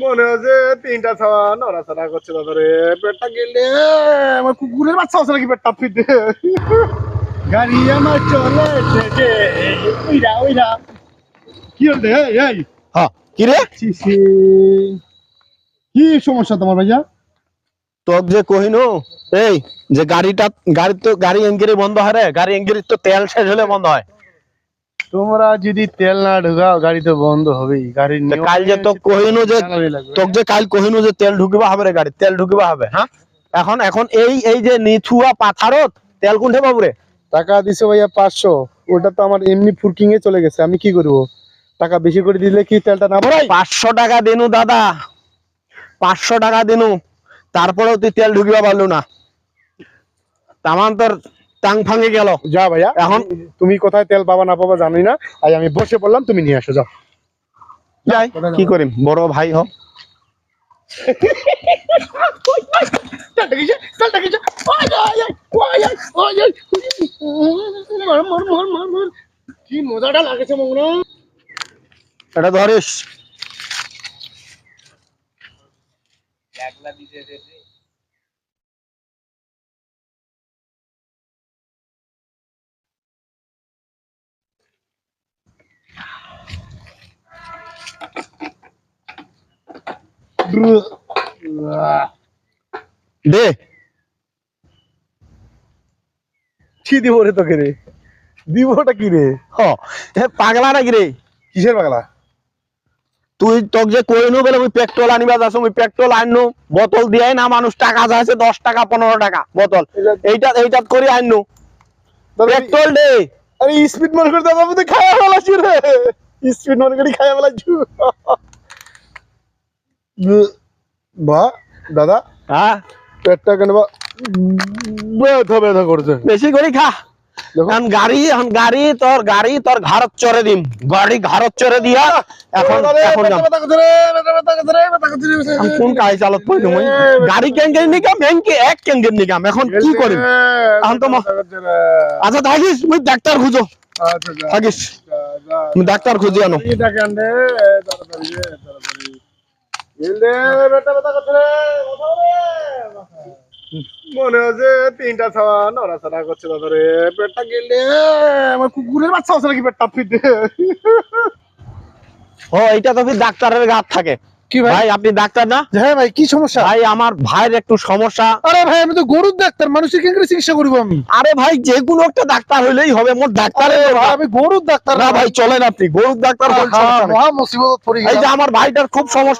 মনে হচ্ছে তিনটা ছাওয়া নড়াচড়া করছে দাদা রে। পেটটা গেলে আমার কুকুরের বাচ্চা আছে নাকি পেটটা ফিরতে। গাড়ি আমার চলে এসেছে। ওইরা ওইরা কি হল রে? এই হ্যাঁ কি রে কি সমস্যা তোমার ভাইয়া? তোক যে কহিনু এই যে গাড়ি এঙ্গিরি বন্ধ হয় রে, গাড়ি এঙ্গিরির তো তেল শেষ হলে বন্ধ হয়। তোমরা যদি তেল না ঢুকাও গাড়ি তো বন্ধ হবেই। গাড়ির কাল যে তোক কহিনু যে কাল কহিনু যে তেল ঢুকিবা হবে রে, গাড়ি তেল ঢুকিবা হবে। হ্যাঁ এখন এখন এই যে নিথুয়া পাথারত তেল কোনঠে পাবো রে? টাকা দিছে ভাইয়া 500, ওটা তো আমার এমনি ফুরকিং এ চলে গেছে। আমি কি করব? টাকা বেশি করে দিলে কি তেলটা না ভরাই? 500 টাকা দিনু দাদা, 500 টাকা দিনু, তারপরেও তুই তেল ঢুকিবা পারলু না। তামান তোর টাং ফাঙ্গে গেল। যা ভাইয়া, এখন তুমি কোথায় তেল পাবা না পাবা জানি না, আজ আমি বসে পড়লাম, তুমি নিয়ে আসো যাও। যাই কি করিম, বড় ভাই হ। কি মজাটা লাগেছে মঙ্গল। এটা ধরিস। দে কি দিব রে তোকে রে? দিবটা কি রে? হ এ পাগলা নাকি রে? কিসের পাগলা? তুই তোক যে কইনু বলে আমি পেট্রোল আনিবা যাস, আমি পেট্রোল আননু, বোতল দিয়াই না মানুষ টাকা যাচ্ছে 10 টাকা 15 টাকা বোতল, এইটা করে আননু পেট্রোল দে। আরে স্পিড মার করে দাও বাবু, তুই খায়া ফেলাছি রে। স্পিড মার করে খায়া ফেলাছি। বা দাদা হ্যাঁ পেটটা কেন ব্যথা ব্যথা করছে? বেশি করে খা। এখন গাড়ি তোর ঘাড়ত চড়ে দিম, গাড়ি ঘাড়ত চড়ে দিয়া এখন কোন কাজ চালত পড়ি মই গাড়ি কেঙ্গের নিকাম ব্যাংকে এক কেঙ্গের নিকাম, এখন কি করিম? এখন তো আচ্ছা থাকিস, মুই ডাক্তার খুঁজো। থাকিস তুমি ডাক্তার খুঁজি আনো। মনে হচ্ছে তিনটা ছাওয়া নড়াচড়া করছে দাদা রে। পেটটা গেলে আমার কুকুরের বাচ্চা আছে নাকি পেটটা ফিরতে। ও এইটা তো ফির ডাক্তারের গাত থাকে। কি ভাই আপনি ডাক্তার না? হ্যাঁ ভাই, কি সমস্যা? ভাই আমার ভাইয়ের একটু সমস্যা। আরে ভাই আমি তো গরুর ডাক্তার, মানুষের কি করে চিকিৎসা করবো আমি? আরে ভাই যে কোনো একটা ডাক্তার হইলেই হবে, মোর ডাক্তারের আমি গরুর ডাক্তার না ভাই, চলেন আপনি গরুর ডাক্তার হন। মহা মুসিবত পড়ে এই যে আমার ভাইটার খুব সমস্যা।